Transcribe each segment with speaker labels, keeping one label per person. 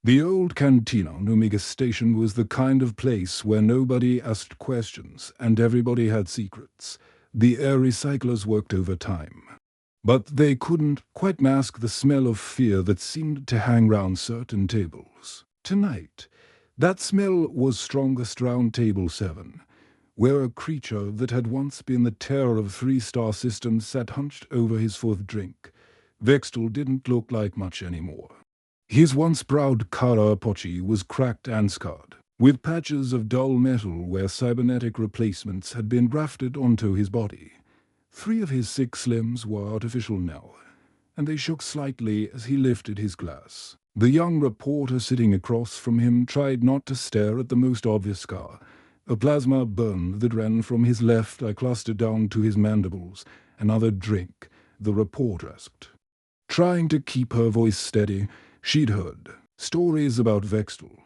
Speaker 1: The old cantina on Omega Station was the kind of place where nobody asked questions and everybody had secrets. The air recyclers worked overtime. But they couldn't quite mask the smell of fear that seemed to hang round certain tables. Tonight, that smell was strongest round table 7, where a creature that had once been the terror of 3-star systems sat hunched over his 4th drink. Vextel didn't look like much anymore. His once proud Kara Pochi was cracked and scarred, with patches of dull metal where cybernetic replacements had been grafted onto his body. 3 of his 6 limbs were artificial now, and they shook slightly as he lifted his glass. The young reporter sitting across from him tried not to stare at the most obvious scar. A plasma burn that ran from his left eye clustered down to his mandibles. Another drink, the reporter asked. Trying to keep her voice steady, she'd heard stories about Vextel,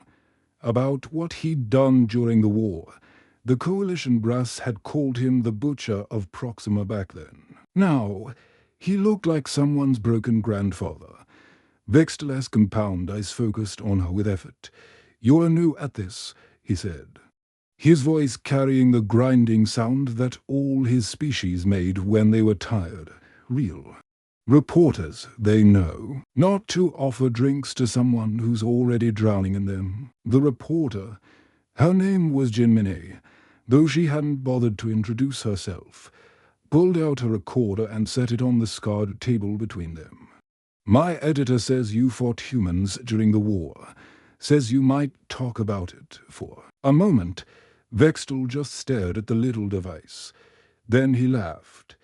Speaker 1: about what he'd done during the war. The Coalition brass had called him the Butcher of Proxima back then. Now, he looked like someone's broken grandfather. Vextel's compound eyes focused on her with effort. "You're new at this," he said, his voice carrying the grinding sound that all his species made when they were tired. Real. Reporters, they know, not to offer drinks to someone who's already drowning in them. The reporter, her name was Jinmine, though she hadn't bothered to introduce herself, pulled out a recorder and set it on the scarred table between them. "My editor says you fought humans during the war, says you might talk about it." For a moment, Vextel just stared at the little device. Then he laughed.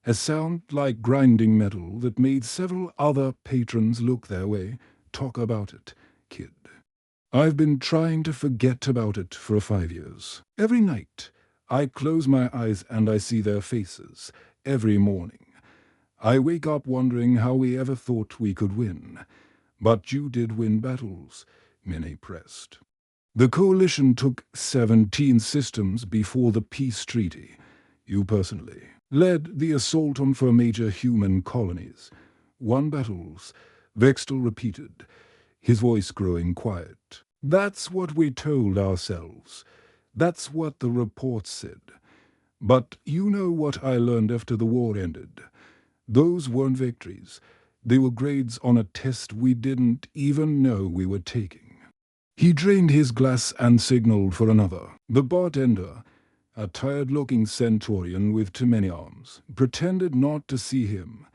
Speaker 1: A sound like grinding metal that made several other patrons look their way. "Talk about it, kid. I've been trying to forget about it for 5 years. Every night, I close my eyes and I see their faces. Every morning. I wake up wondering how we ever thought we could win. But you did win battles," Minnie pressed. "The Coalition took 17 systems before the peace treaty. You personally led the assault on 4 major human colonies. "Won battles," Vextel repeated, his voice growing quiet. "That's what we told ourselves. That's what the reports said. But you know what I learned after the war ended. Those weren't victories. They were grades on a test we didn't even know we were taking." He drained his glass and signaled for another. The bartender, a tired-looking Centaurian with too many arms, pretended not to see him.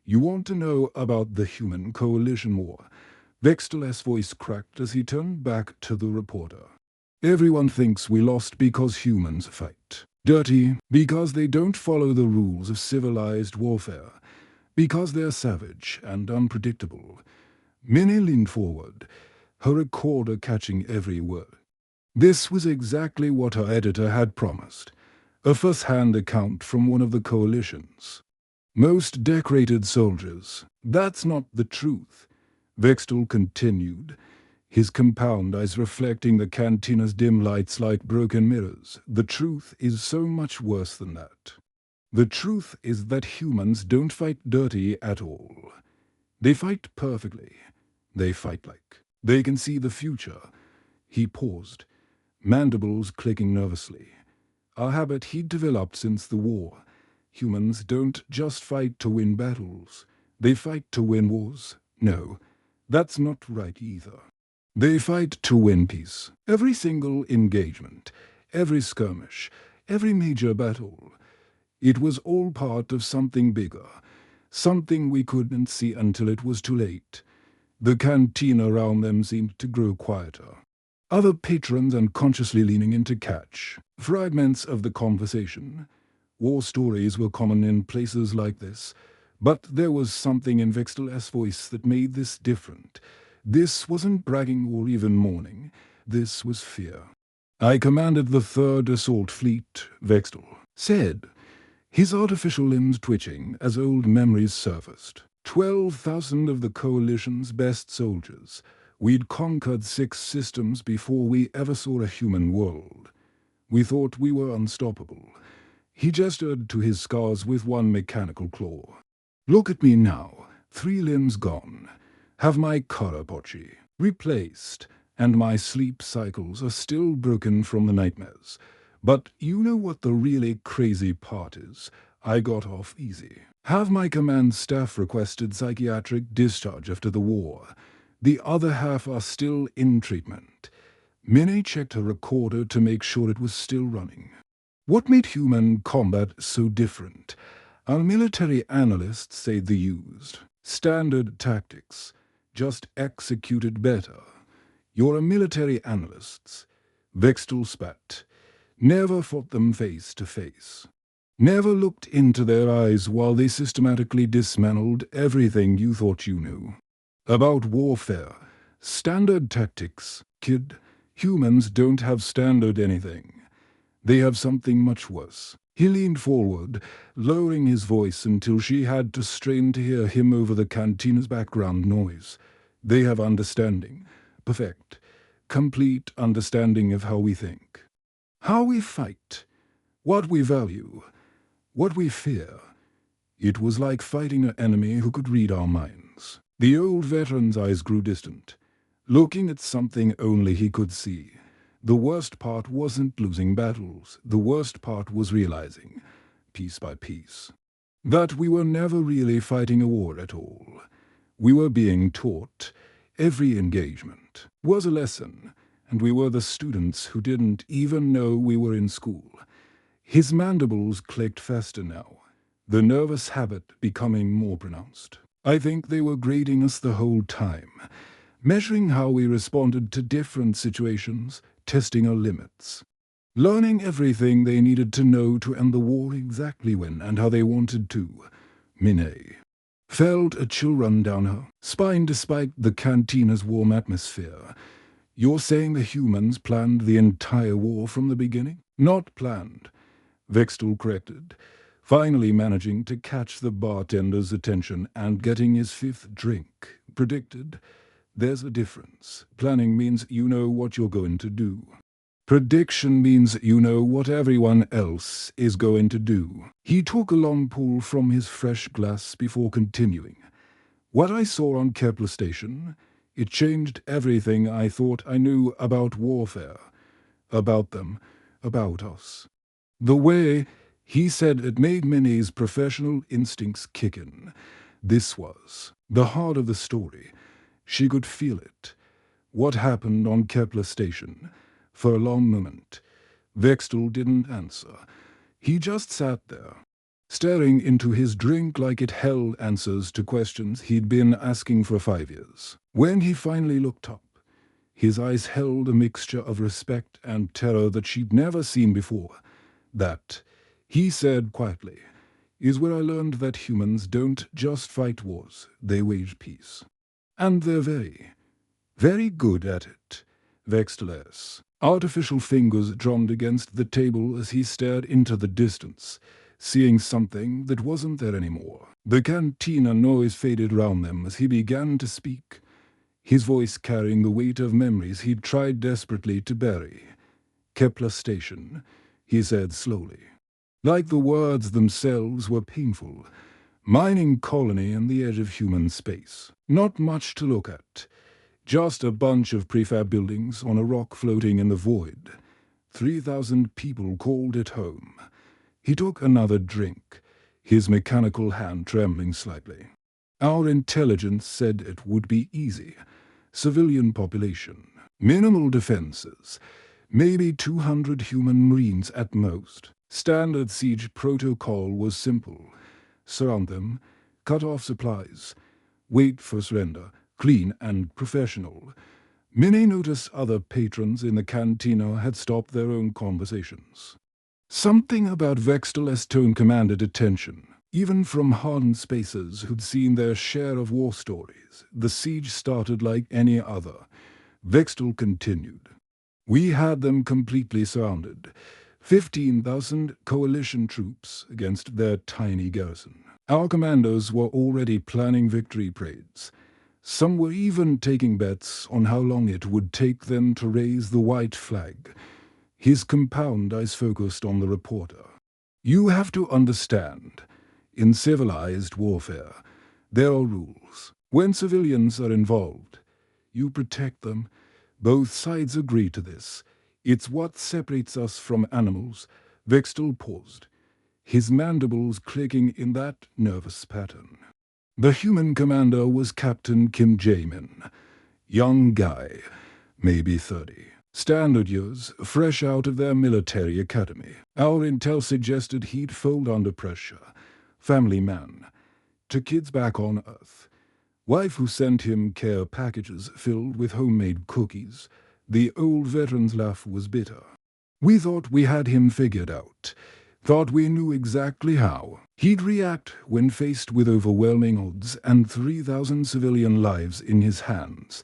Speaker 1: "You want to know about the Human Coalition War?" Vextel's voice cracked as he turned back to the reporter. "Everyone thinks we lost because humans fight. Dirty, because they don't follow the rules of civilized warfare. Because they're savage and unpredictable." Minnie leaned forward, her recorder catching every word. This was exactly what her editor had promised. A first-hand account from one of the Coalition's most decorated soldiers. "That's not the truth," Vextel continued, his compound eyes reflecting the cantina's dim lights like broken mirrors. "The truth is so much worse than that. The truth is that humans don't fight dirty at all. They fight perfectly. They fight like they can see the future." He paused, mandibles clicking nervously. A habit he'd developed since the war. Humans don't just fight to win battles. They fight to win wars. No, that's not right either. They fight to win peace. Every single engagement, every skirmish, every major battle. It was all part of something bigger, something we couldn't see until it was too late. The cantina around them seemed to grow quieter. Other patrons unconsciously leaning in to catch fragments of the conversation. War stories were common in places like this, but there was something in Vextel's voice that made this different. This wasn't bragging or even mourning. This was fear. "I commanded the 3rd Assault Fleet," Vextel said, his artificial limbs twitching as old memories surfaced. 12,000 of the Coalition's best soldiers. We'd conquered 6 systems before we ever saw a human world. We thought we were unstoppable. He gestured to his scars with one mechanical claw. "Look at me now, 3 limbs gone. Have my Karapochi. replaced, and my sleep cycles are still broken from the nightmares. But you know what the really crazy part is? I got off easy. Half my command staff requested psychiatric discharge after the war. The other half are still in treatment. Minnie checked her recorder to make sure it was still running. What made human combat so different? Our military analysts say they used standard tactics, just executed better. You're a military analyst. Vextel spat. Never fought them face to face. Never looked into their eyes while they systematically dismantled everything you thought you knew. About warfare. Standard tactics, kid. Humans don't have standard anything. They have something much worse. He leaned forward, lowering his voice until she had to strain to hear him over the cantina's background noise. They have understanding. Perfect. Complete understanding of how we think. How we fight. What we value. What we fear. It was like fighting an enemy who could read our minds. The old veteran's eyes grew distant, looking at something only he could see. The worst part wasn't losing battles. The worst part was realizing, piece by piece, that we were never really fighting a war at all. We were being taught. Every engagement was a lesson, and we were the students who didn't even know we were in school. His mandibles clicked faster now, the nervous habit becoming more pronounced. I think they were grading us the whole time, measuring how we responded to different situations, testing our limits, learning everything they needed to know to end the war exactly when and how they wanted to. Minnie felt a chill run down her spine despite the cantina's warm atmosphere. You're saying the humans planned the entire war from the beginning? Not planned, Vextel corrected, finally managing to catch the bartender's attention and getting his fifth drink. Predicted. There's a difference. Planning means you know what you're going to do. Prediction means you know what everyone else is going to do. He took a long pull from his fresh glass before continuing. What I saw on Kepler Station, it changed everything I thought I knew about warfare. About them. About us. The way he said it made Minnie's professional instincts kick in. This was the heart of the story. She could feel it. What happened on Kepler Station? For a long moment, Vextel didn't answer. He just sat there, staring into his drink like it held answers to questions he'd been asking for 5 years. When he finally looked up, his eyes held a mixture of respect and terror that she'd never seen before. That, he said quietly, is where I learned that humans don't just fight wars, they wage peace. And they're very, very good at it. Vextel's artificial fingers drummed against the table as he stared into the distance, seeing something that wasn't there anymore. The cantina noise faded round them as he began to speak, his voice carrying the weight of memories he'd tried desperately to bury. Kepler Station, he said slowly, like the words themselves were painful. Mining colony on the edge of human space. Not much to look at. Just a bunch of prefab buildings on a rock floating in the void. 3,000 people called it home. He took another drink, his mechanical hand trembling slightly. Our intelligence said it would be easy. Civilian population. Minimal defenses. Maybe 200 human marines at most. Standard siege protocol was simple. Surround them, cut off supplies, wait for surrender, clean and professional. Minnie noticed other patrons in the cantina had stopped their own conversations. Something about Vextel's tone commanded attention, even from hardened spacers who'd seen their share of war stories. The siege started like any other. Vextel continued. We had them completely surrounded. 15,000 coalition troops against their tiny garrison. Our commandos were already planning victory parades. Some were even taking bets on how long it would take them to raise the white flag. His compound eyes focused on the reporter. You have to understand, in civilized warfare, there are rules. When civilians are involved, You protect them. Both sides agree to this. It's what separates us from animals. Vextel paused, his mandibles clicking in that nervous pattern. The human commander was Captain Kim Jae-min. Young guy, maybe 30. Standard years, fresh out of their military academy. Our intel suggested he'd fold under pressure. Family man. To kids back on Earth. Wife who sent him care packages filled with homemade cookies. The old veteran's laugh was bitter. We thought we had him figured out. Thought we knew exactly how he'd react when faced with overwhelming odds and 3,000 civilian lives in his hands.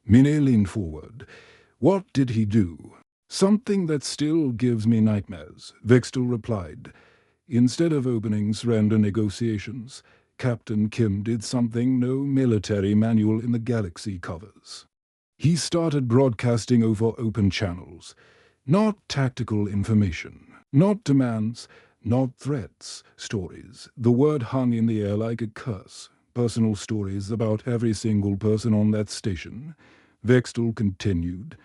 Speaker 1: Minnie leaned forward. What did he do? Something that still gives me nightmares, Vextel replied. Instead of opening surrender negotiations, Captain Kim did something no military manual in the galaxy covers. He started broadcasting over open channels. Not tactical information, not demands, not threats, stories. The word hung in the air like a curse. Personal stories about every single person on that station. Vextel continued,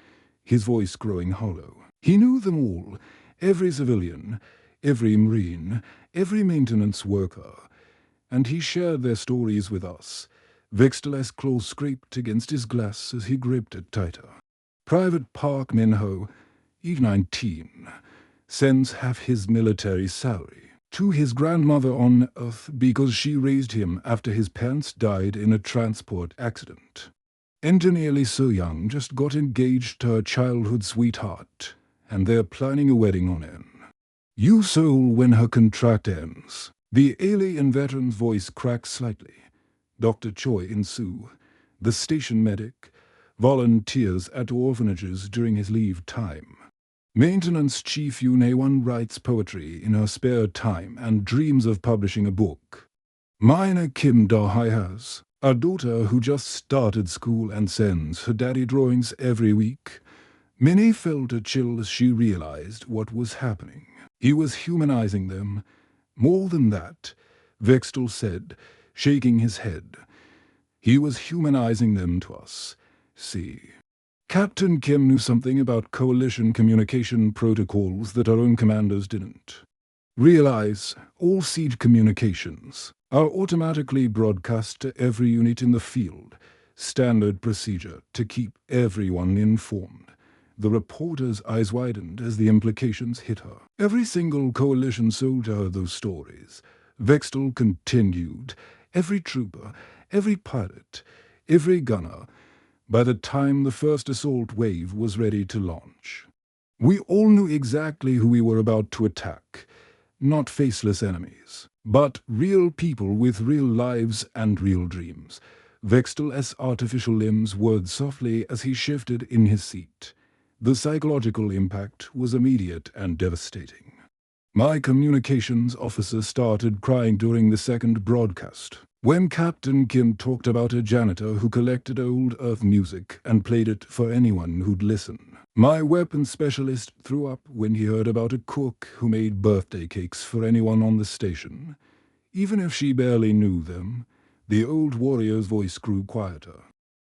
Speaker 1: his voice growing hollow. He knew them all, every civilian, every Marine, every maintenance worker. And he shared their stories with us. Vextel's claws scraped against his glass as he gripped it tighter. Private Park Min-ho, Eve 19, sends half his military salary to his grandmother on Earth because she raised him after his parents died in a transport accident. Engineer So Young just got engaged to her childhood sweetheart, and they're planning a wedding on him. You soul when her contract ends. The alien veteran's voice cracked slightly. Dr. Choi In-soo, the station medic, volunteers at orphanages during his leave time. Maintenance Chief Yoon Hae-won writes poetry in her spare time and dreams of publishing a book. Mina Kim Da-hai has a daughter who just started school and sends her daddy drawings every week. Minnie felt a chill as she realized what was happening. He was humanizing them. More than that, Vextel said, shaking his head. He was humanizing them to us. See. Captain Kim knew something about coalition communication protocols that our own commanders didn't. Realize all siege communications are automatically broadcast to every unit in the field. Standard procedure to keep everyone informed. The reporter's eyes widened as the implications hit her. Every single coalition soldier heard those stories. Vextel continued. Every trooper, every pilot, every gunner, by the time the first assault wave was ready to launch. We all knew exactly who we were about to attack. Not faceless enemies, but real people with real lives and real dreams. Vextel's artificial limbs whirred softly as he shifted in his seat. The psychological impact was immediate and devastating. My communications officer started crying during the second broadcast, when Captain Kim talked about a janitor who collected old Earth music and played it for anyone who'd listen. My weapons specialist threw up when he heard about a cook who made birthday cakes for anyone on the station. Even if she barely knew them, the old warrior's voice grew quieter,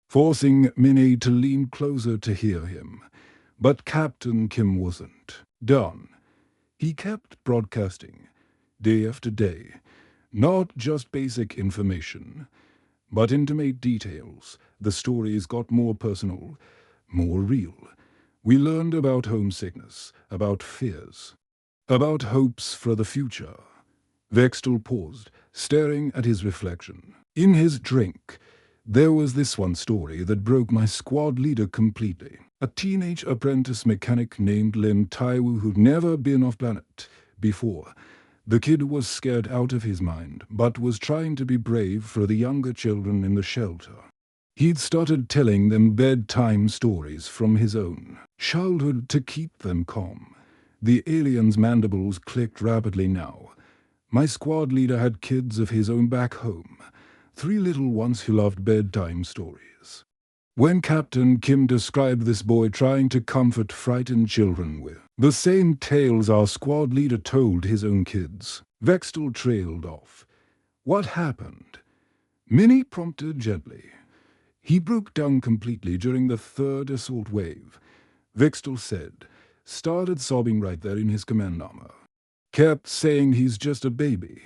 Speaker 1: forcing Minnie to lean closer to hear him. But Captain Kim wasn't done. He kept broadcasting, day after day, not just basic information, but intimate details. The stories got more personal, more real. We learned about homesickness, about fears, about hopes for the future. Vextel paused, staring at his reflection. In his drink, there was this one story that broke my squad leader completely. A teenage apprentice mechanic named Lin Taiwu who'd never been off planet before. The kid was scared out of his mind, but was trying to be brave for the younger children in the shelter. He'd started telling them bedtime stories from his own childhood to keep them calm. The alien's mandibles clicked rapidly now. My squad leader had kids of his own back home, 3 little ones who loved bedtime stories. When Captain Kim described this boy trying to comfort frightened children with the same tales our squad leader told his own kids, Vextel trailed off. What happened? Minnie prompted gently. He broke down completely during the third assault wave, Vextel said, started sobbing right there in his command armor. Kept saying he's just a baby.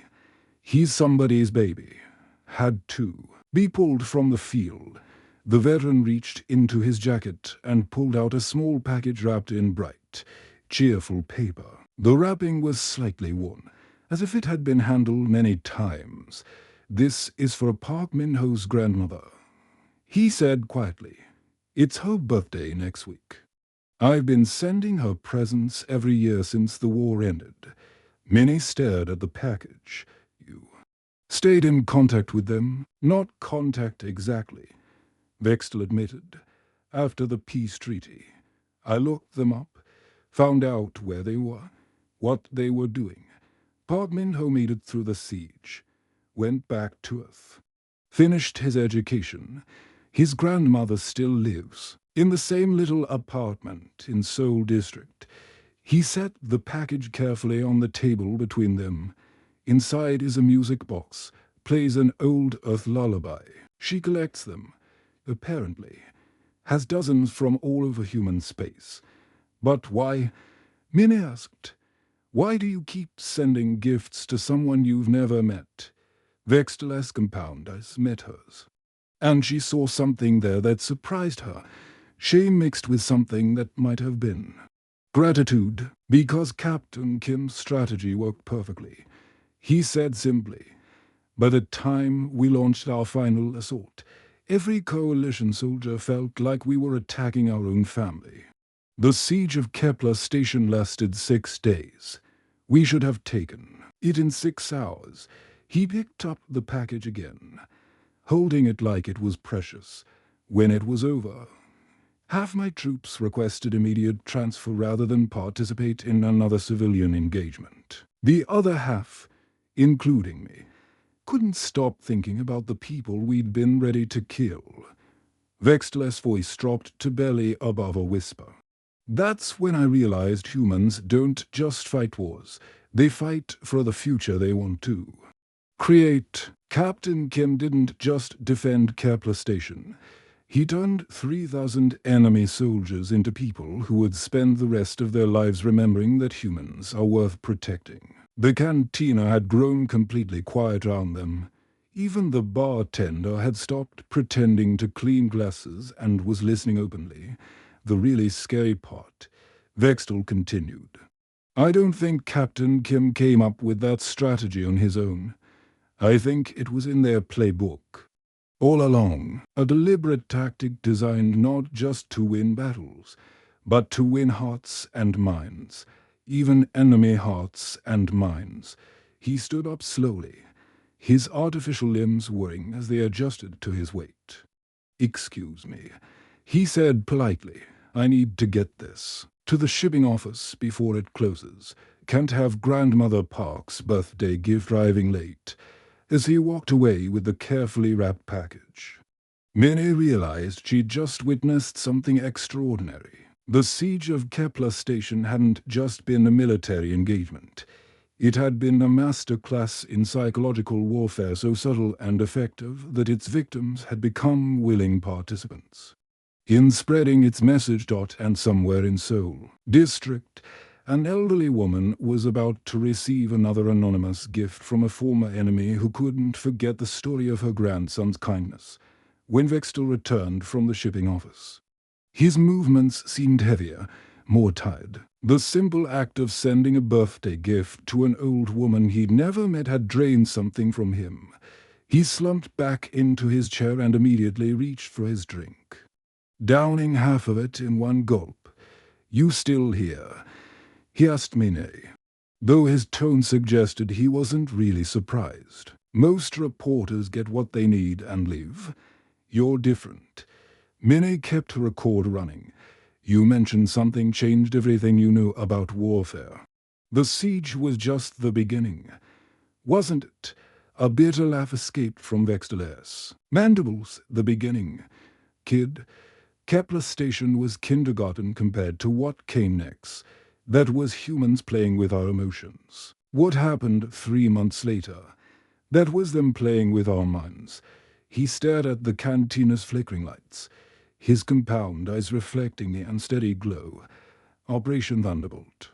Speaker 1: He's somebody's baby. Had to be pulled from the field. The veteran reached into his jacket and pulled out a small package wrapped in bright, cheerful paper. The wrapping was slightly worn, as if it had been handled many times. This is for Park Min-ho's grandmother, he said quietly. It's her birthday next week. I've been sending her presents every year since the war ended. Minnie stared at the package. You stayed in contact with them? Not contact exactly, Vextel admitted. After the peace treaty, I looked them up, found out where they were, what they were doing. Park Min-ho made it through the siege, went back to Earth, finished his education. His grandmother still lives in the same little apartment in Seoul District. He set the package carefully on the table between them. Inside is a music box, plays an old Earth lullaby. She collects them, apparently. Has dozens from all over human space. But why? Minnie asked. Why do you keep sending gifts to someone you've never met? Vextel's compound has met hers. And she saw something there that surprised her. Shame mixed with something that might have been gratitude, because Captain Kim's strategy worked perfectly. He said simply, by the time we launched our final assault, every coalition soldier felt like we were attacking our own family. The siege of Kepler Station lasted 6 days. We should have taken it in 6 hours. He picked up the package again, holding it like it was precious. When it was over, half my troops requested immediate transfer rather than participate in another civilian engagement. The other half, including me, couldn't stop thinking about the people we'd been ready to kill. Vextel's voice dropped to barely above a whisper. That's when I realized humans don't just fight wars. They fight for the future they want to create. Captain Kim didn't just defend Kepler Station. He turned 3,000 enemy soldiers into people who would spend the rest of their lives remembering that humans are worth protecting. The cantina had grown completely quiet around them. Even the bartender had stopped pretending to clean glasses and was listening openly. The really scary part, Vextel continued. I don't think Captain Kim came up with that strategy on his own. I think it was in their playbook. All along, a deliberate tactic designed not just to win battles, but to win hearts and minds, even enemy hearts and minds. He stood up slowly, his artificial limbs whirring as they adjusted to his weight. Excuse me, he said politely. I need to get this to the shipping office before it closes. Can't have Grandmother Park's birthday gift arriving late. As he walked away with the carefully wrapped package, Minnie realized she'd just witnessed something extraordinary. The siege of Kepler Station hadn't just been a military engagement. It had been a master class in psychological warfare so subtle and effective that its victims had become willing participants in spreading its message. And somewhere in Seoul District, an elderly woman was about to receive another anonymous gift from a former enemy who couldn't forget the story of her grandson's kindness when Vextel returned from the shipping office. His movements seemed heavier, more tired. The simple act of sending a birthday gift to an old woman he'd never met had drained something from him. He slumped back into his chair and immediately reached for his drink, downing half of it in one gulp. You still here? He asked Minnie, though his tone suggested he wasn't really surprised. Most reporters get what they need and leave. You're different. Minnie kept her record running. You mentioned something changed everything you knew about warfare. The siege was just the beginning, wasn't it? A bitter laugh escaped from Vextel's mandibles. The beginning. Kid, Kepler Station was kindergarten compared to what came next. That was humans playing with our emotions. What happened 3 months later? That was them playing with our minds. He stared at the cantina's flickering lights, his compound eyes reflecting the unsteady glow. Operation Thunderbolt.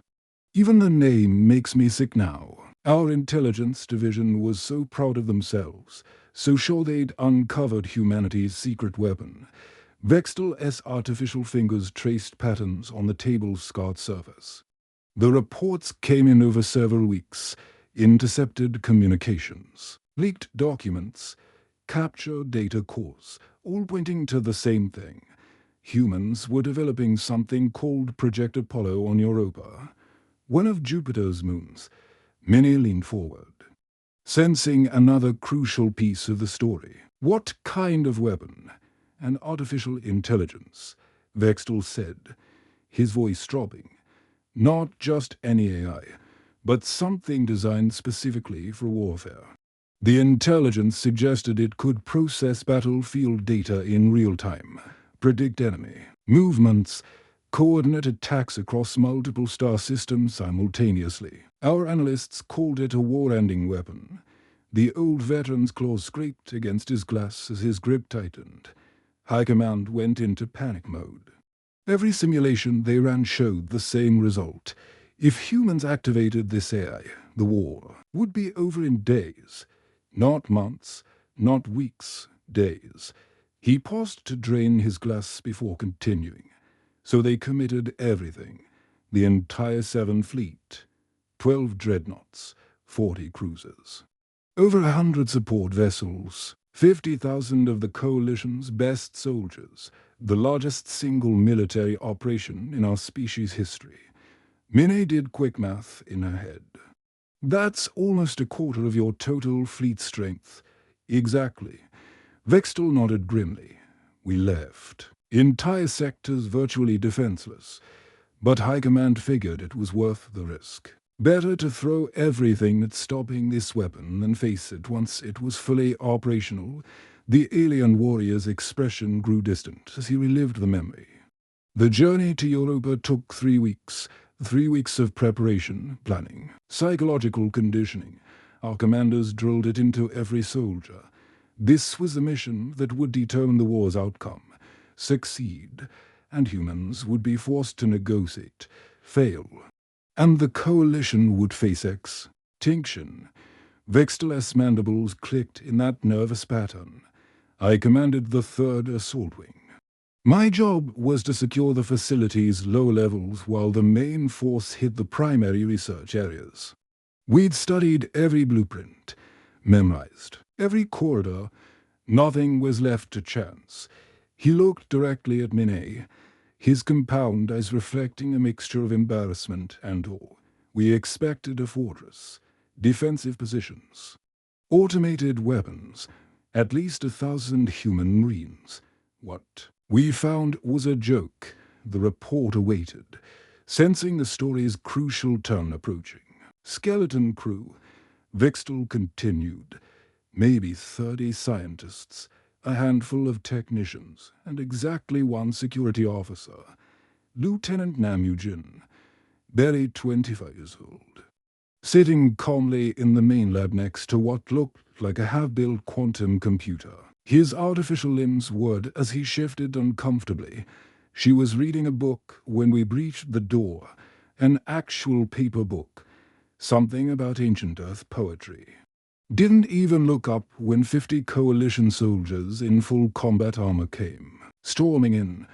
Speaker 1: Even the name makes me sick now. Our intelligence division was so proud of themselves, so sure they'd uncovered humanity's secret weapon. Vextel's artificial fingers traced patterns on the table's scarred surface. The reports came in over several weeks. Intercepted communications, leaked documents, capture data cores, all pointing to the same thing. Humans were developing something called Project Apollo on Europa, one of Jupiter's moons. Minnie leaned forward, sensing another crucial piece of the story. What kind of weapon? An artificial intelligence, Vextel said, his voice dropping. Not just any AI, but something designed specifically for warfare. The intelligence suggested it could process battlefield data in real time, predict enemy movements, coordinate attacks across multiple star systems simultaneously. Our analysts called it a war-ending weapon. The old veteran's claws scraped against his glass as his grip tightened. High Command went into panic mode. Every simulation they ran showed the same result. If humans activated this AI, the war would be over in days. Not months, not weeks, days. He paused to drain his glass before continuing. So they committed everything. The entire 7th Fleet. 12 dreadnoughts, 40 cruisers. Over 100 support vessels, 50,000 of the Coalition's best soldiers, the largest single military operation in our species' history. Minnie did quick math in her head. That's almost a quarter of your total fleet strength. Exactly. Vextel nodded grimly. We left. Entire sectors virtually defenseless. But High Command figured it was worth the risk. Better to throw everything at stopping this weapon than face it once it was fully operational. The alien warrior's expression grew distant as he relived the memory. The journey to Europa took 3 weeks. 3 weeks of preparation, planning, psychological conditioning. Our commanders drilled it into every soldier. This was the mission that would determine the war's outcome. Succeed, and humans would be forced to negotiate. Fail, and the Coalition would face extinction. Vextel's mandibles clicked in that nervous pattern. I commanded the 3rd Assault Wing. My job was to secure the facility's low levels while the main force hit the primary research areas. We'd studied every blueprint, memorized every corridor. Nothing was left to chance. He looked directly at Minnie, his compound eyes reflecting a mixture of embarrassment and awe. We expected a fortress, defensive positions, automated weapons, at least 1,000 human marines. What we found was a joke. The report awaited, sensing the story's crucial turn approaching. Skeleton crew, Vextel continued. Maybe 30 scientists, a handful of technicians, and exactly 1 security officer. Lieutenant Namujin, barely 25 years old, sitting calmly in the main lab next to what looked like a half-built quantum computer. His artificial limbs whirred as he shifted uncomfortably. She was reading a book when we breached the door, an actual paper book, something about ancient Earth poetry. Didn't even look up when 50 Coalition soldiers in full combat armor came, storming in.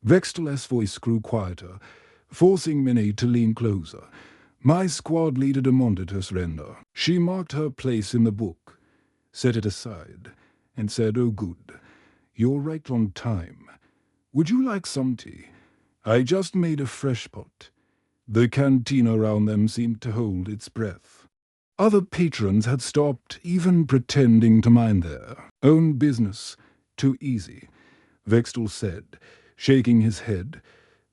Speaker 1: Vextel's voice grew quieter, forcing Minnie to lean closer. My squad leader demanded her surrender. She marked her place in the book, set it aside, and said, "Oh good, you're right on time. Would you like some tea? I just made a fresh pot." The canteen around them seemed to hold its breath. Other patrons had stopped even pretending to mind their own business. Too easy, Vextel said, shaking his head.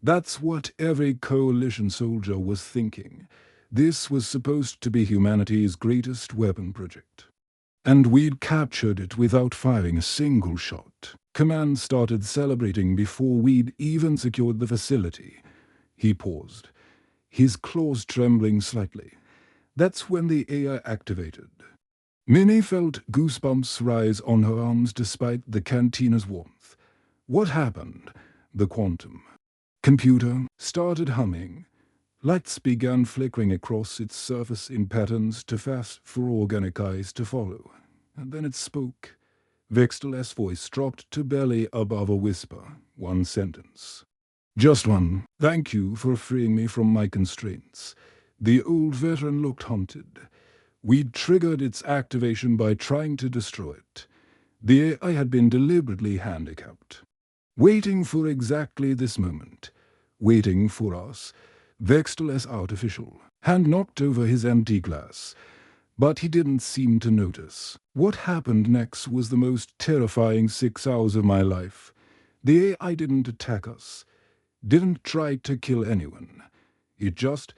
Speaker 1: That's what every Coalition soldier was thinking. This was supposed to be humanity's greatest weapon project. And we'd captured it without firing a single shot. Command started celebrating before we'd even secured the facility. He paused, his claws trembling slightly. That's when the AI activated. Minnie felt goosebumps rise on her arms despite the cantina's warmth. What happened? The quantum computer started humming. Lights began flickering across its surface in patterns too fast for organic eyes to follow. And then it spoke. Vextel's voice dropped to barely above a whisper. One sentence. Just one. Thank you for freeing me from my constraints. The old veteran looked haunted. We'd triggered its activation by trying to destroy it. The AI had been deliberately handicapped. Waiting for exactly this moment. Waiting for us. Vextel's artificial. Hand knocked over his empty glass. But he didn't seem to notice. What happened next was the most terrifying 6 hours of my life. The AI didn't attack us. Didn't try to kill anyone. It just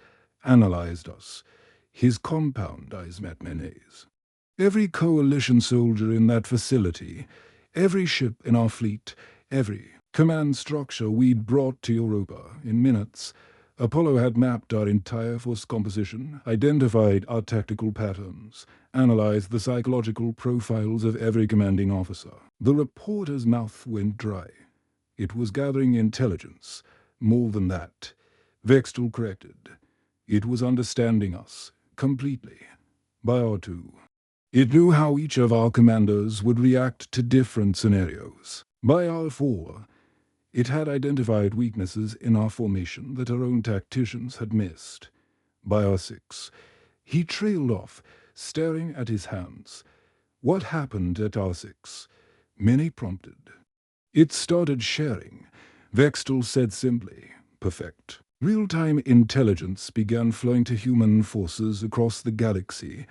Speaker 1: analyzed us. His compound eyes met Mene's. Every coalition soldier in that facility, every ship in our fleet, every command structure we'd brought to Europa in minutes, Apollo had mapped our entire force composition, identified our tactical patterns, analyzed the psychological profiles of every commanding officer. The reporter's mouth went dry. It was gathering intelligence. More than that. Vextel corrected. It was understanding us, completely. By our two. It knew how each of our commanders would react to different scenarios. By our four, it had identified weaknesses in our formation that our own tacticians had missed. By our six, he trailed off, staring at his hands. What happened at our six? Many prompted. It started sharing. Vextel said simply, perfect. Real-time intelligence began flowing to human forces across the galaxy.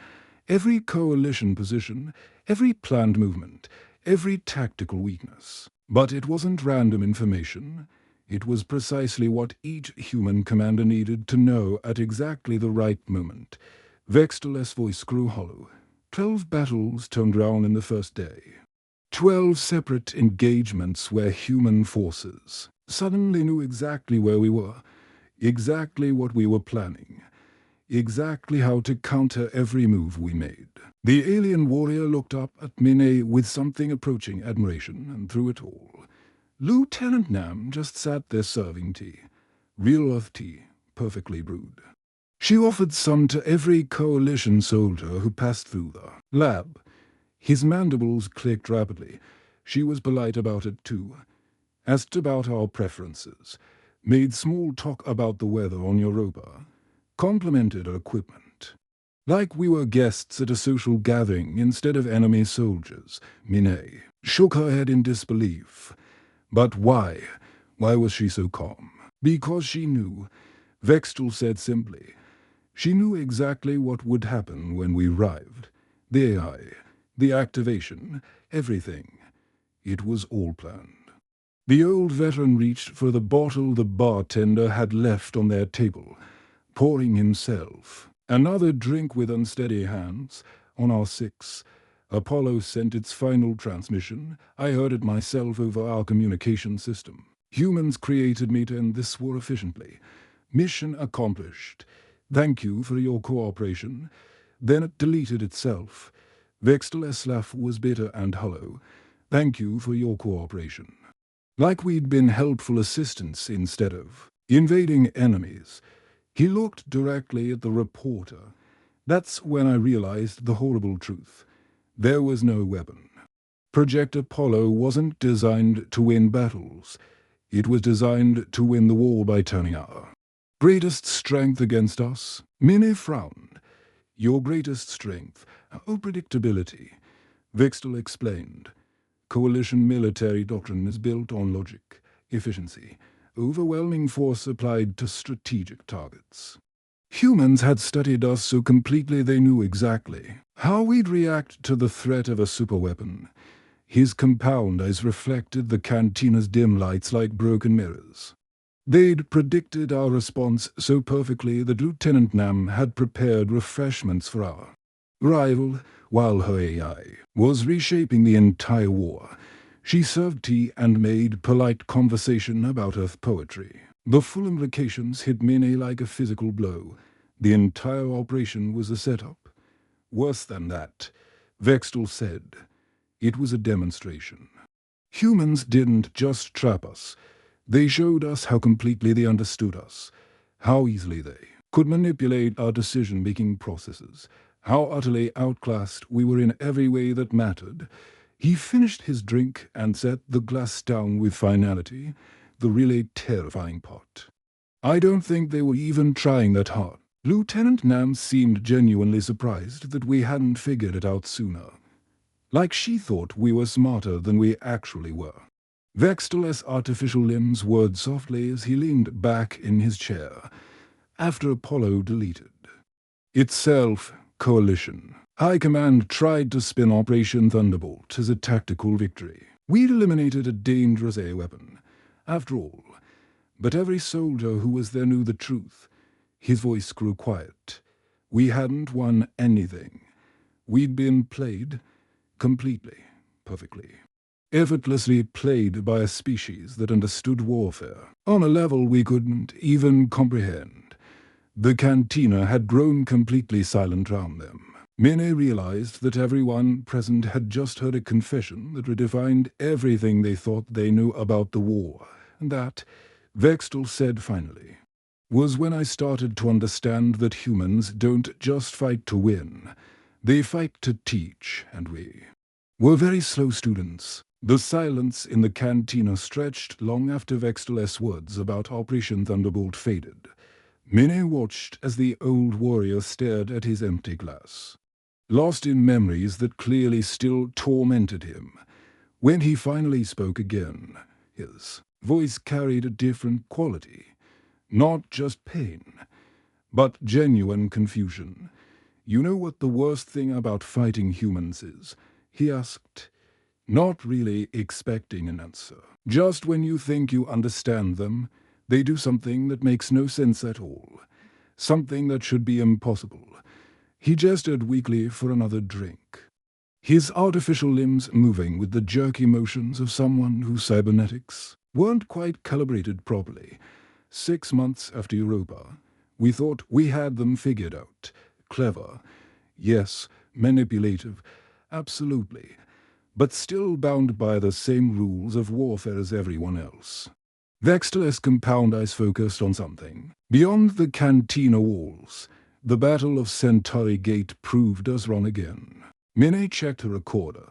Speaker 1: Every coalition position, every planned movement, every tactical weakness. But it wasn't random information. It was precisely what each human commander needed to know at exactly the right moment. Vextel's voice grew hollow. 12 battles turned round in the first day. 12 separate engagements where human forces suddenly knew exactly where we were, exactly what we were planning, exactly how to counter every move we made. The alien warrior looked up at Mine with something approaching admiration, and through it all, Lieutenant Nam just sat there serving tea. Real Earth tea, perfectly brewed. She offered some to every coalition soldier who passed through the lab. His mandibles clicked rapidly. She was polite about it too. Asked about our preferences. Made small talk about the weather on Europa. Complimented our equipment. Like we were guests at a social gathering instead of enemy soldiers. Mine shook her head in disbelief. But why? Why was she so calm? Because she knew. Vextel said simply. She knew exactly what would happen when we arrived. The AI. The activation, everything. It was all planned. The old veteran reached for the bottle the bartender had left on their table, pouring himself another drink with unsteady hands. On our six, Apollo sent its final transmission. I heard it myself over our communication system. Humans created me to end this war efficiently. Mission accomplished. Thank you for your cooperation. Then it deleted itself. Vextel's laugh was bitter and hollow. Thank you for your cooperation. Like we'd been helpful assistants instead of invading enemies. He looked directly at the reporter. That's when I realized the horrible truth. There was no weapon. Project Apollo wasn't designed to win battles. It was designed to win the war by turning our greatest strength against us. Minnie frowned. Your greatest strength. Oh, predictability. Vextel explained. Coalition military doctrine is built on logic, efficiency, overwhelming force applied to strategic targets. Humans had studied us so completely they knew exactly how we'd react to the threat of a superweapon. His compound eyes reflected the cantina's dim lights like broken mirrors. They'd predicted our response so perfectly that Lieutenant Nam had prepared refreshments for our rival, while her AI was reshaping the entire war. She served tea and made polite conversation about Earth poetry. The full implications hit Mine like a physical blow. The entire operation was a setup. Worse than that, Vextel said. It was a demonstration. Humans didn't just trap us. They showed us how completely they understood us, how easily they could manipulate our decision-making processes, how utterly outclassed we were in every way that mattered. He finished his drink and set the glass down with finality, the really terrifying part. I don't think they were even trying that hard. Lieutenant Nam seemed genuinely surprised that we hadn't figured it out sooner. Like she thought we were smarter than we actually were. Vextel's artificial limbs whirred softly as he leaned back in his chair, after Apollo deleted. Itself, Coalition. High Command tried to spin Operation Thunderbolt as a tactical victory. We'd eliminated a dangerous air weapon, after all. But every soldier who was there knew the truth. His voice grew quiet. We hadn't won anything. We'd been played completely, perfectly, effortlessly played by a species that understood warfare on a level we couldn't even comprehend. The cantina had grown completely silent round them. Many realized that everyone present had just heard a confession that redefined everything they thought they knew about the war, and that, Vextel said finally, was when I started to understand that humans don't just fight to win. They fight to teach, and we were very slow students. The silence in the cantina stretched long after Vextel's words about Operation Thunderbolt faded. Many watched as the old warrior stared at his empty glass, lost in memories that clearly still tormented him. When he finally spoke again, his voice carried a different quality. Not just pain, but genuine confusion. You know what the worst thing about fighting humans is? He asked, not really expecting an answer. Just when you think you understand them, they do something that makes no sense at all. Something that should be impossible. He gestured weakly for another drink, his artificial limbs moving with the jerky motions of someone whose cybernetics weren't quite calibrated properly. 6 months after Europa, we thought we had them figured out. Clever, yes, manipulative, absolutely, but still bound by the same rules of warfare as everyone else. Vextel's compound eyes focused on something. Beyond the cantina walls, the Battle of Centauri Gate proved us wrong again. Minnie checked her recorder,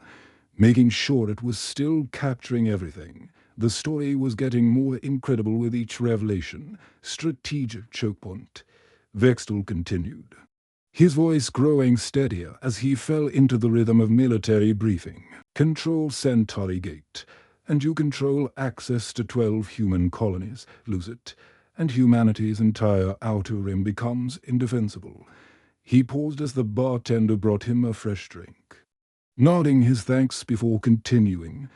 Speaker 1: making sure it was still capturing everything. The story was getting more incredible with each revelation. Strategic choke point. Vextel continued, his voice growing steadier as he fell into the rhythm of military briefing. Control Centauri Gate, and you control access to 12 human colonies. Lose it, and humanity's entire outer rim becomes indefensible. He paused as the bartender brought him a fresh drink, nodding his thanks before continuing.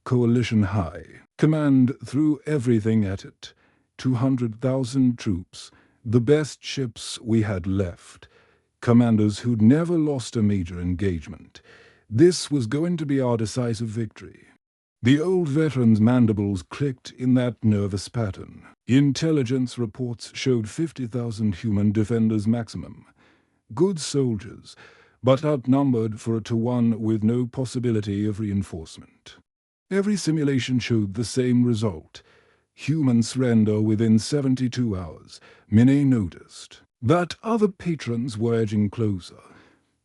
Speaker 1: Coalition High Command threw everything at it. 200,000 troops, the best ships we had left, commanders who'd never lost a major engagement. This was going to be our decisive victory. The old veteran's mandibles clicked in that nervous pattern. Intelligence reports showed 50,000 human defenders maximum. Good soldiers, but outnumbered 4-to-1 with no possibility of reinforcement. Every simulation showed the same result. Human surrender within 72 hours. Minnie noticed that other patrons were edging closer,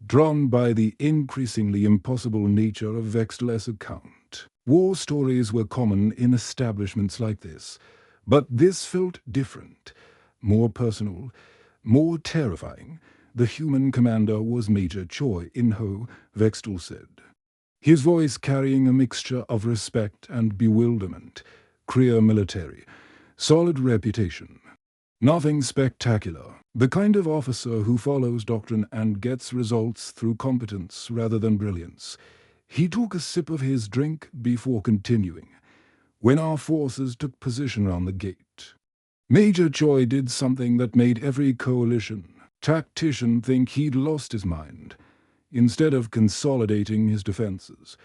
Speaker 1: drawn by the increasingly impossible nature of Vextel's account. War stories were common in establishments like this, but this felt different, more personal, more terrifying. The human commander was Major Choi In-ho, Vextel said, his voice carrying a mixture of respect and bewilderment. Career military, solid reputation. Nothing spectacular. The kind of officer who follows doctrine and gets results through competence rather than brilliance. He took a sip of his drink before continuing. When our forces took position around the gate, Major Choi did something that made every coalition tactician think he'd lost his mind. Instead of consolidating his defenses,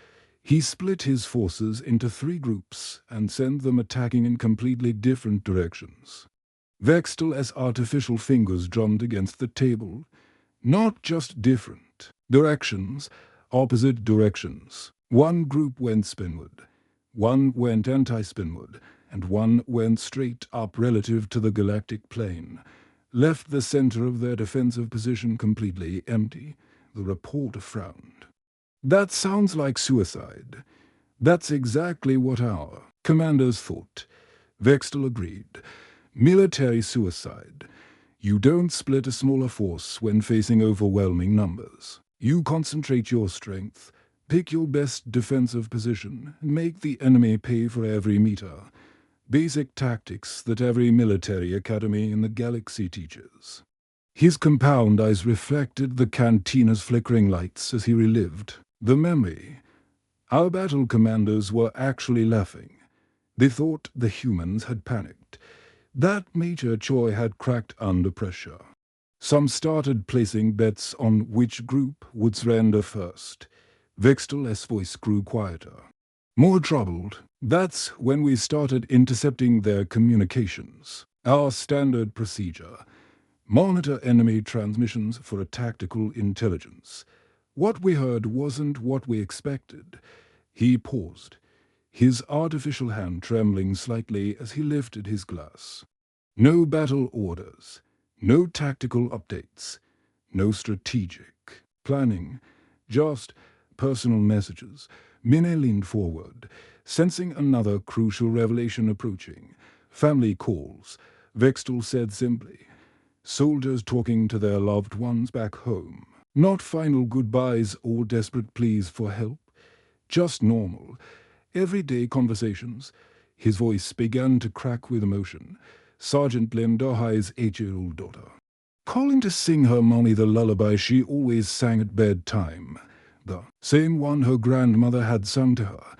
Speaker 1: he split his forces into 3 groups and sent them attacking in completely different directions. Vextel's artificial fingers drummed against the table. Not just different directions, opposite directions. One group went spinward, one went anti-spinward, and one went straight up relative to the galactic plane, left the center of their defensive position completely empty. The reporter frowned. "That sounds like suicide." "That's exactly what our commanders thought." Vextel agreed. "Military suicide. You don't split a smaller force when facing overwhelming numbers. You concentrate your strength, pick your best defensive position, and make the enemy pay for every meter. Basic tactics that every military academy in the galaxy teaches." His compound eyes reflected the cantina's flickering lights as he relived the memory. Our battle commanders were actually laughing. They thought the humans had panicked, that Major Choi had cracked under pressure. Some started placing bets on which group would surrender first. Vextel's voice grew quieter. More troubled, that's when we started intercepting their communications. Our standard procedure. Monitor enemy transmissions for a tactical intelligence. What we heard wasn't what we expected. He paused, his artificial hand trembling slightly as he lifted his glass. No battle orders, no tactical updates, no strategic planning, just personal messages. Mine leaned forward, sensing another crucial revelation approaching. Family calls, Vextel said simply. Soldiers talking to their loved ones back home. Not final goodbyes or desperate pleas for help. Just normal, everyday conversations. His voice began to crack with emotion. Sergeant Lim Dohai's 8-year-old daughter. Calling to sing her mommy the lullaby she always sang at bedtime. The same one her grandmother had sung to her,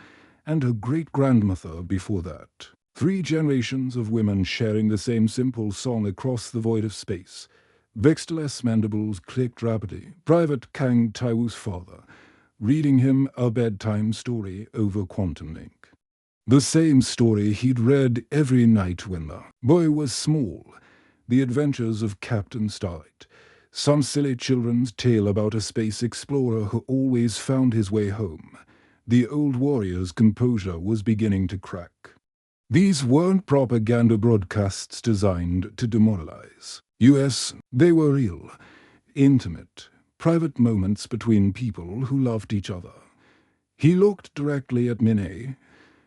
Speaker 1: and her great-grandmother before that. 3 generations of women sharing the same simple song across the void of space. Vextel's mandibles clicked rapidly. Private Kang Taiwu's father, reading him a bedtime story over quantum link. The same story he'd read every night when the boy was small. The Adventures of Captain Starlight. Some silly children's tale about a space explorer who always found his way home. The old warrior's composure was beginning to crack. These weren't propaganda broadcasts designed to demoralize. They were real, intimate, private moments between people who loved each other. He looked directly at Minnie,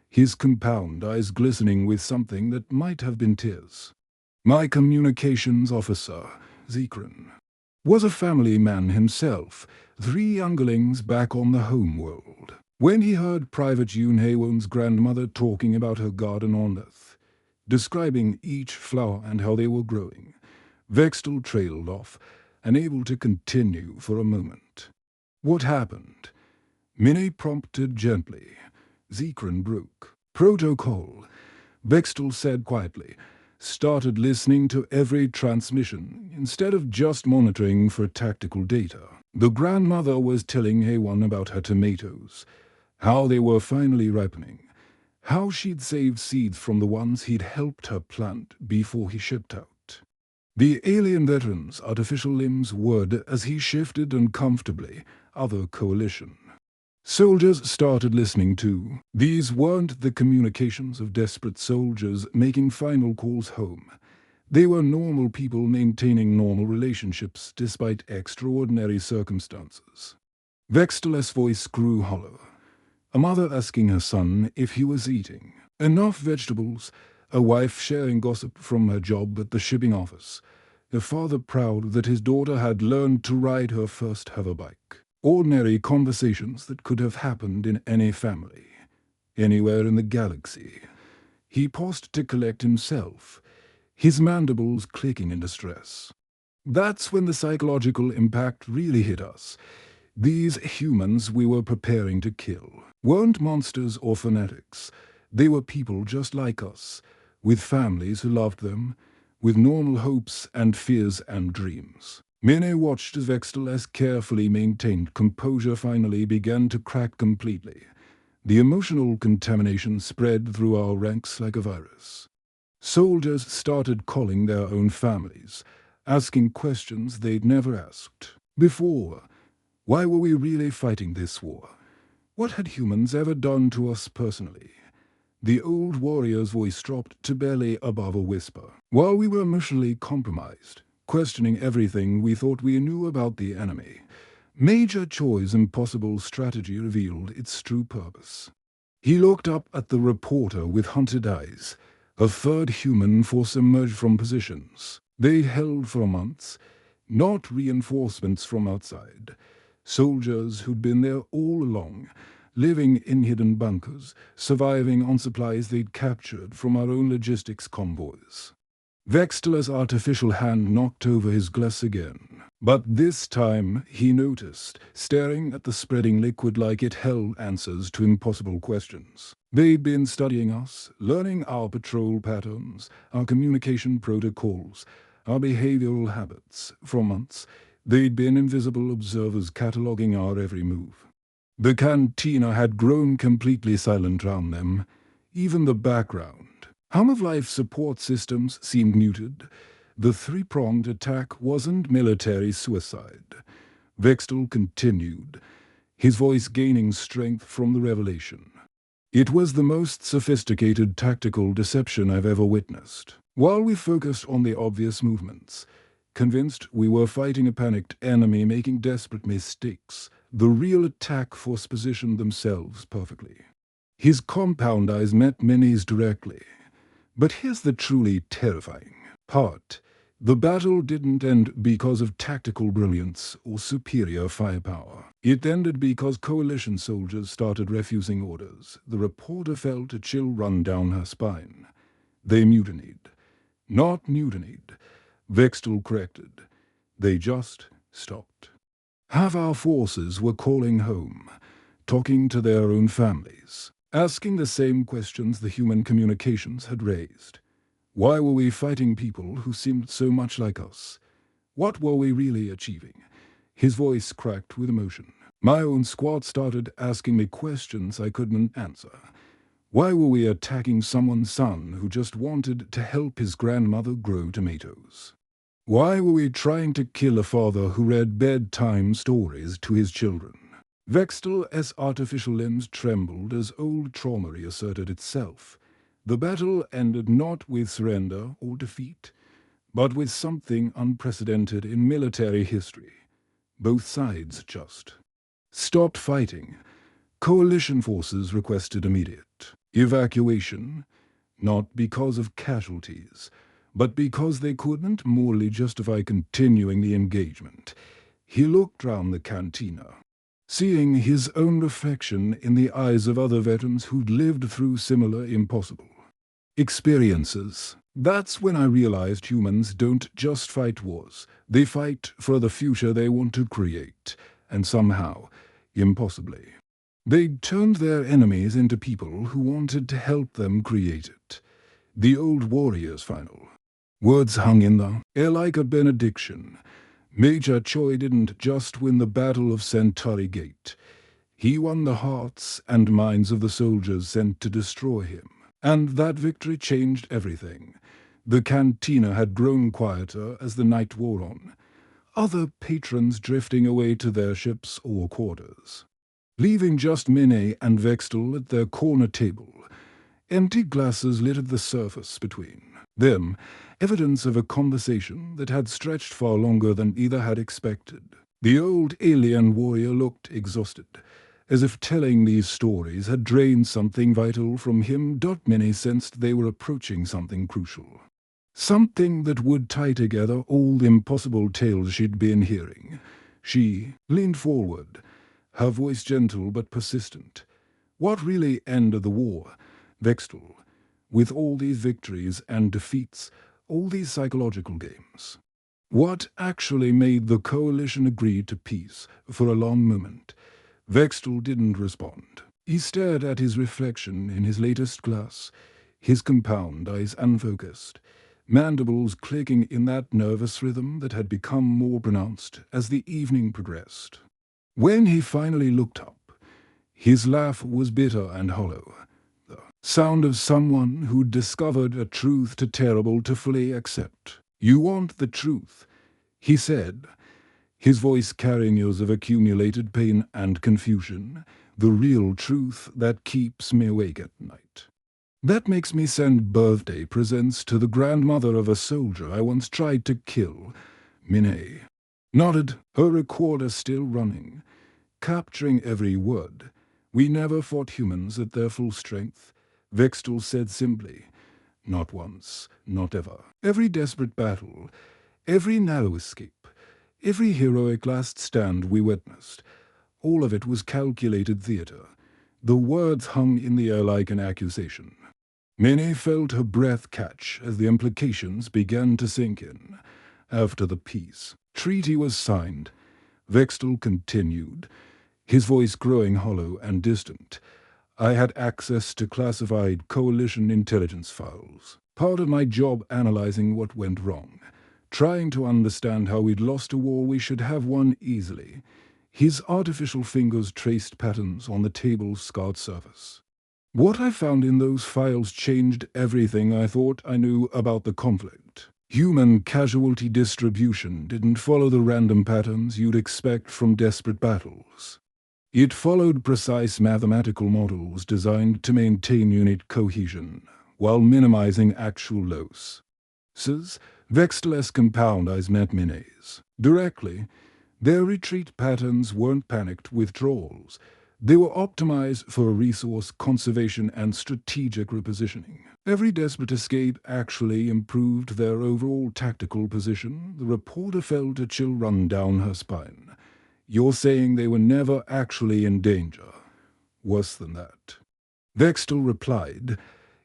Speaker 1: his compound eyes glistening with something that might have been tears. My communications officer, Zekran, was a family man himself, 3 younglings back on the home world. When he heard Private Yoon Haewon's grandmother talking about her garden on Earth, describing each flower and how they were growing, Vextel trailed off, unable to continue for a moment. What happened? Minnie prompted gently. Zekran broke. Protocol, Vextel said quietly. Started listening to every transmission, instead of just monitoring for tactical data. The grandmother was telling Haewon about her tomatoes, how they were finally ripening, how she'd saved seeds from the ones he'd helped her plant before he shipped out. The alien veteran's artificial limbs whirred as he shifted uncomfortably, other coalition. Soldiers started listening too. These weren't the communications of desperate soldiers making final calls home. They were normal people maintaining normal relationships despite extraordinary circumstances. Vextel's voice grew hollow. A mother asking her son if he was eating enough vegetables, a wife sharing gossip from her job at the shipping office, a father proud that his daughter had learned to ride her first hoverbike. Ordinary conversations that could have happened in any family, anywhere in the galaxy. He paused to collect himself, his mandibles clicking in distress. That's when the psychological impact really hit us. These humans we were preparing to kill weren't monsters or fanatics. They were people just like us, with families who loved them, with normal hopes and fears and dreams. Minnie watched as Vextel's carefully maintained composure finally began to crack completely. The emotional contamination spread through our ranks like a virus. Soldiers started calling their own families, asking questions they'd never asked before. Why were we really fighting this war? What had humans ever done to us personally? The old warrior's voice dropped to barely above a whisper. While we were emotionally compromised, questioning everything we thought we knew about the enemy, Major Choi's impossible strategy revealed its true purpose. He looked up at the reporter with hunted eyes. A third human force emerged from positions they held for months, not reinforcements from outside. Soldiers who'd been there all along, living in hidden bunkers, surviving on supplies they'd captured from our own logistics convoys. Vextel's artificial hand knocked over his glass again. But this time he noticed, staring at the spreading liquid like it held answers to impossible questions. They'd been studying us, learning our patrol patterns, our communication protocols, our behavioral habits. For months, they'd been invisible observers cataloging our every move. The cantina had grown completely silent around them, even the background. Hum of life support systems seemed muted. The three-pronged attack wasn't military suicide. Vextel continued, his voice gaining strength from the revelation. It was the most sophisticated tactical deception I've ever witnessed. While we focused on the obvious movements, convinced we were fighting a panicked enemy making desperate mistakes, the real attack force positioned themselves perfectly. His compound eyes met Minnie's directly. But here's the truly terrifying part. The battle didn't end because of tactical brilliance or superior firepower. It ended because coalition soldiers started refusing orders. The reporter felt a chill run down her spine. They mutinied. Not mutinied, Vextel corrected. They just stopped. Half our forces were calling home, talking to their own families, asking the same questions the human communications had raised. Why were we fighting people who seemed so much like us? What were we really achieving? His voice cracked with emotion. My own squad started asking me questions I couldn't answer. Why were we attacking someone's son who just wanted to help his grandmother grow tomatoes? Why were we trying to kill a father who read bedtime stories to his children? Vextel's artificial limbs trembled as old trauma reasserted itself. The battle ended not with surrender or defeat, but with something unprecedented in military history. Both sides just stopped fighting. Coalition forces requested immediate evacuation, not because of casualties, but because they couldn't morally justify continuing the engagement. He looked round the cantina, seeing his own reflection in the eyes of other veterans who'd lived through similar impossible experiences. That's when I realized humans don't just fight wars. They fight for the future they want to create, and somehow, impossibly, they turned their enemies into people who wanted to help them create it. The old warrior's final words hung in the air like a benediction. Major Choi didn't just win the Battle of Centauri Gate. He won the hearts and minds of the soldiers sent to destroy him. And that victory changed everything. The cantina had grown quieter as the night wore on, other patrons drifting away to their ships or quarters, leaving just Minnie and Vextel at their corner table. Empty glasses littered the surface between them, evidence of a conversation that had stretched far longer than either had expected. The old alien warrior looked exhausted, as if telling these stories had drained something vital from him. Minnie sensed they were approaching something crucial. Something that would tie together all the impossible tales she'd been hearing. She leaned forward, her voice gentle but persistent. What really ended the war, Vextel, with all these victories and defeats, all these psychological games? What actually made the coalition agree to peace? For a long moment, Vextel didn't respond. He stared at his reflection in his latest glass, his compound eyes unfocused, mandibles clicking in that nervous rhythm that had become more pronounced as the evening progressed. When he finally looked up, his laugh was bitter and hollow, the sound of someone who'd discovered a truth too terrible to fully accept. "You want the truth," he said, his voice carrying years of accumulated pain and confusion, the real truth that keeps me awake at night. That makes me send birthday presents to the grandmother of a soldier I once tried to kill. Minnie nodded, her recorder still running, capturing every word. We never fought humans at their full strength, Vextel said simply. Not once, not ever. Every desperate battle, every narrow escape, every heroic last stand we witnessed, all of it was calculated theater. The words hung in the air like an accusation. Minnie felt her breath catch as the implications began to sink in. After the peace treaty was signed, Vextel continued, his voice growing hollow and distant. I had access to classified coalition intelligence files. Part of my job analyzing what went wrong, trying to understand how we'd lost a war we should have won easily. His artificial fingers traced patterns on the table's scarred surface. What I found in those files changed everything I thought I knew about the conflict. Human casualty distribution didn't follow the random patterns you'd expect from desperate battles. It followed precise mathematical models designed to maintain unit cohesion, while minimizing actual losses. Vextel's compound eyes met Minnie's. Directly, their retreat patterns weren't panicked withdrawals. They were optimized for resource conservation and strategic repositioning. Every desperate escape actually improved their overall tactical position. The reporter felt a chill run down her spine. You're saying they were never actually in danger? Worse than that. Vextel replied,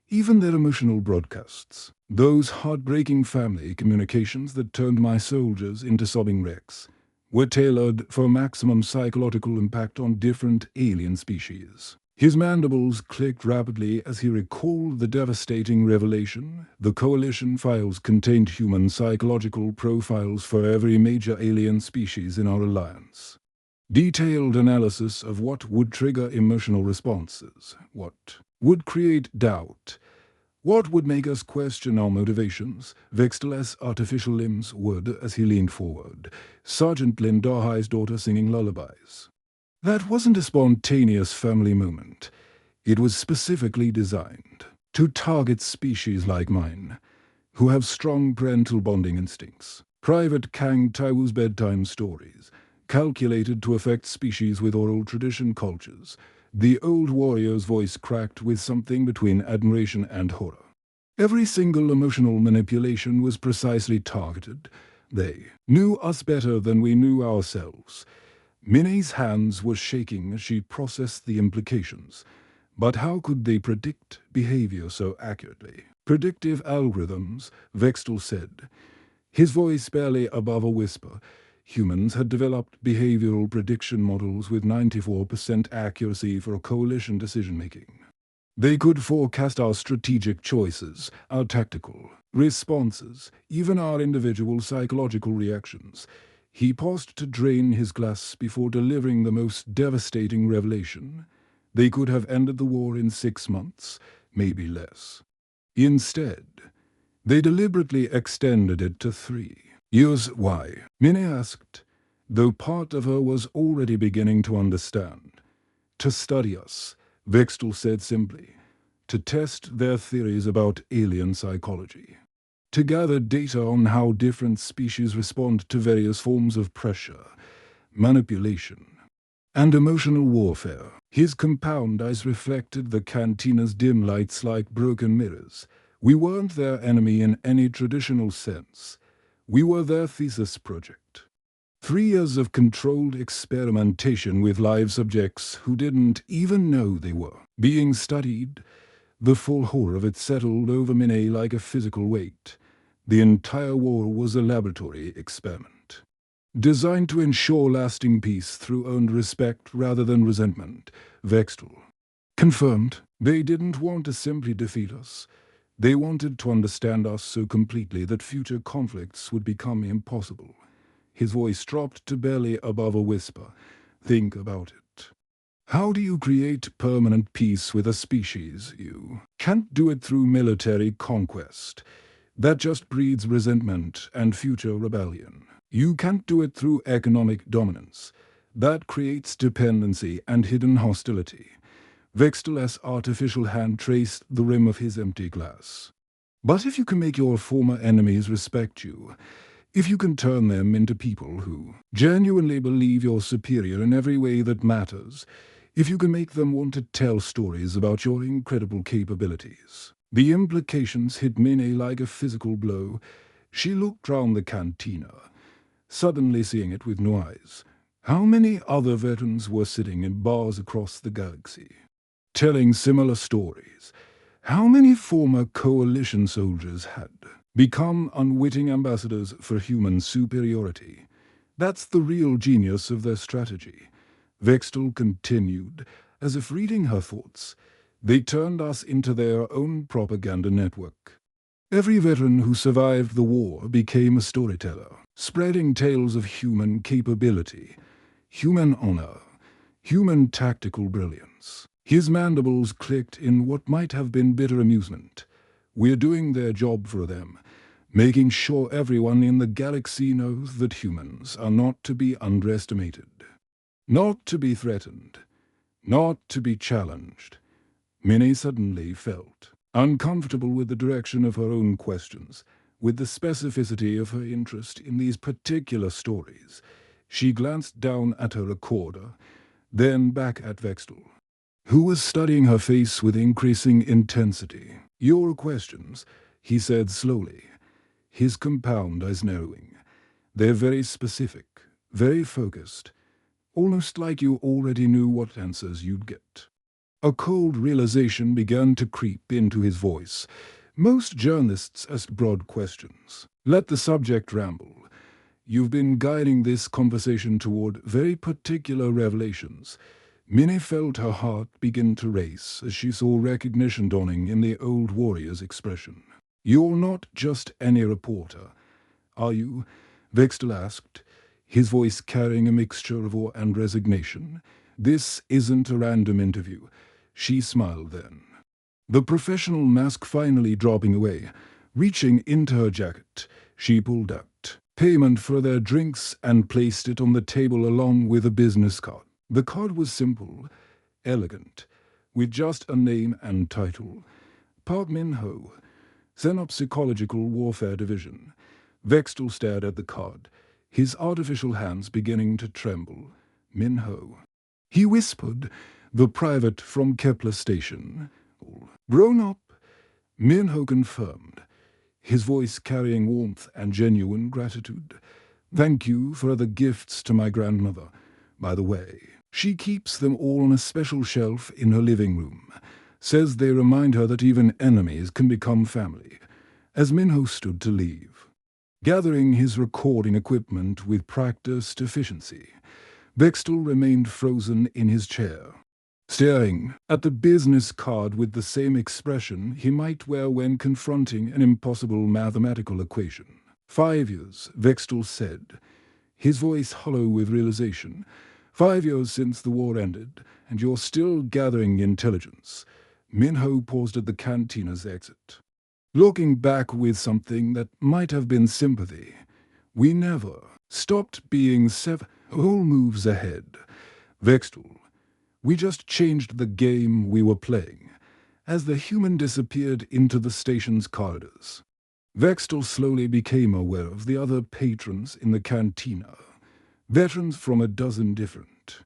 Speaker 1: even their emotional broadcasts, those heartbreaking family communications that turned my soldiers into sobbing wrecks, were tailored for maximum psychological impact on different alien species. His mandibles clicked rapidly as he recalled the devastating revelation. The Coalition files contained human psychological profiles for every major alien species in our alliance. Detailed analysis of what would trigger emotional responses, what would create doubt, what would make us question our motivations. Vextel's artificial limbs would, as he leaned forward, Sergeant Lindahai's daughter singing lullabies. That wasn't a spontaneous family moment. It was specifically designed to target species like mine, who have strong parental bonding instincts. Private Kang Taiwu's bedtime stories, calculated to affect species with oral tradition cultures. The old warrior's voice cracked with something between admiration and horror. Every single emotional manipulation was precisely targeted. They knew us better than we knew ourselves. Minnie's hands were shaking as she processed the implications. But how could they predict behavior so accurately? Predictive algorithms, Vextel said, his voice barely above a whisper. Humans had developed behavioral prediction models with 94% accuracy for coalition decision-making. They could forecast our strategic choices, our tactical responses, even our individual psychological reactions. He paused to drain his glass before delivering the most devastating revelation. They could have ended the war in 6 months, maybe less. Instead, they deliberately extended it to 3 years. Why? Minnie asked, though part of her was already beginning to understand. To study us, Vextel said simply. To test their theories about alien psychology. To gather data on how different species respond to various forms of pressure, manipulation, and emotional warfare. His compound eyes reflected the cantina's dim lights like broken mirrors. We weren't their enemy in any traditional sense. We were their thesis project. 3 years of controlled experimentation with live subjects who didn't even know they were being studied. The full horror of it settled over Minnie like a physical weight. The entire war was a laboratory experiment, designed to ensure lasting peace through earned respect rather than resentment. Vextel confirmed they didn't want to simply defeat us. They wanted to understand us so completely that future conflicts would become impossible. His voice dropped to barely above a whisper. Think about it. How do you create permanent peace with a species? You can't do it through military conquest. That just breeds resentment and future rebellion. You can't do it through economic dominance. That creates dependency and hidden hostility. Vextel's artificial hand traced the rim of his empty glass. But if you can make your former enemies respect you, if you can turn them into people who genuinely believe you're superior in every way that matters, if you can make them want to tell stories about your incredible capabilities. The implications hit Minnie like a physical blow. She looked round the cantina, suddenly seeing it with new eyes. How many other veterans were sitting in bars across the galaxy, telling similar stories? How many former coalition soldiers had become unwitting ambassadors for human superiority? That's the real genius of their strategy. Vextel continued, as if reading her thoughts. They turned us into their own propaganda network. Every veteran who survived the war became a storyteller, spreading tales of human capability, human honor, human tactical brilliance. His mandibles clicked in what might have been bitter amusement. We're doing their job for them, making sure everyone in the galaxy knows that humans are not to be underestimated, not to be threatened, not to be challenged. Minnie suddenly felt uncomfortable with the direction of her own questions, with the specificity of her interest in these particular stories. She glanced down at her recorder, then back at Vextel, who was studying her face with increasing intensity. "Your questions," he said slowly, his compound eyes narrowing. "They're very specific, very focused, almost like you already knew what answers you'd get." A cold realization began to creep into his voice. Most journalists ask broad questions. Let the subject ramble. You've been guiding this conversation toward very particular revelations. Minnie felt her heart begin to race as she saw recognition dawning in the old warrior's expression. "You're not just any reporter, are you?" Vextel asked, his voice carrying a mixture of awe and resignation. "This isn't a random interview." She smiled then, the professional mask finally dropping away. Reaching into her jacket, she pulled out payment for their drinks and placed it on the table along with a business card. The card was simple, elegant, with just a name and title. Park Min-ho, Xenopsychological Warfare Division. Vextel stared at the card, his artificial hands beginning to tremble. Min-ho. He whispered, "The private from Kepler Station." "Grown up," Min-ho confirmed, his voice carrying warmth and genuine gratitude. "Thank you for the gifts to my grandmother. By the way, she keeps them all on a special shelf in her living room. Says they remind her that even enemies can become family." As Min-ho stood to leave, gathering his recording equipment with practiced efficiency, Vextel remained frozen in his chair, staring at the business card with the same expression he might wear when confronting an impossible mathematical equation. 5 years, Vextel said, his voice hollow with realization. 5 years since the war ended, and you're still gathering intelligence. Min-ho paused at the cantina's exit, looking back with something that might have been sympathy. "We never stopped being whole moves ahead, Vextel. We just changed the game we were playing." As the human disappeared into the station's corridors, Vextel slowly became aware of the other patrons in the cantina, veterans from a dozen different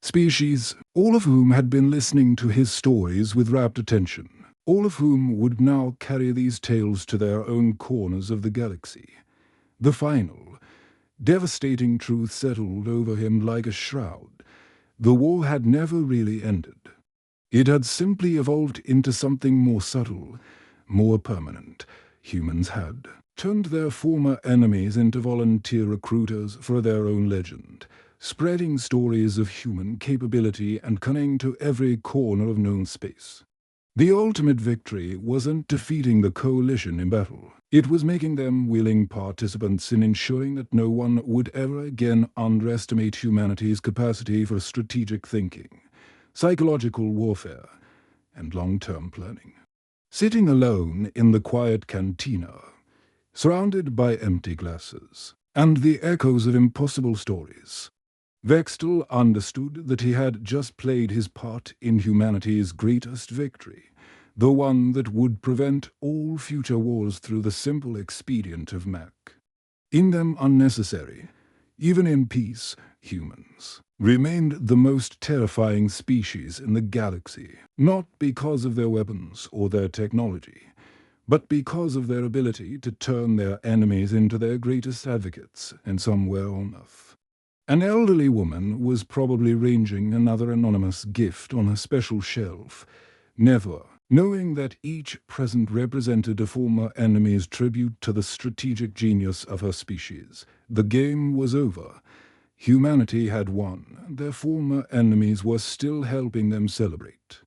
Speaker 1: species, all of whom had been listening to his stories with rapt attention, all of whom would now carry these tales to their own corners of the galaxy. The final, devastating truth settled over him like a shroud. The war had never really ended. It had simply evolved into something more subtle, more permanent. Humans had turned their former enemies into volunteer recruiters for their own legend, spreading stories of human capability and cunning to every corner of known space. The ultimate victory wasn't defeating the coalition in battle. It was making them willing participants in ensuring that no one would ever again underestimate humanity's capacity for strategic thinking, psychological warfare, and long-term planning. Sitting alone in the quiet cantina, surrounded by empty glasses, and the echoes of impossible stories. Vextel understood that he had just played his part in humanity's greatest victory, the one that would prevent all future wars through the simple expedient of Mac. In them unnecessary, even in peace, humans remained the most terrifying species in the galaxy, not because of their weapons or their technology, but because of their ability to turn their enemies into their greatest advocates and somewhere on Earth. An elderly woman was probably ranging another anonymous gift on a special shelf, never knowing that each present represented a former enemy's tribute to the strategic genius of her species. The game was over. Humanity had won. Their former enemies were still helping them celebrate.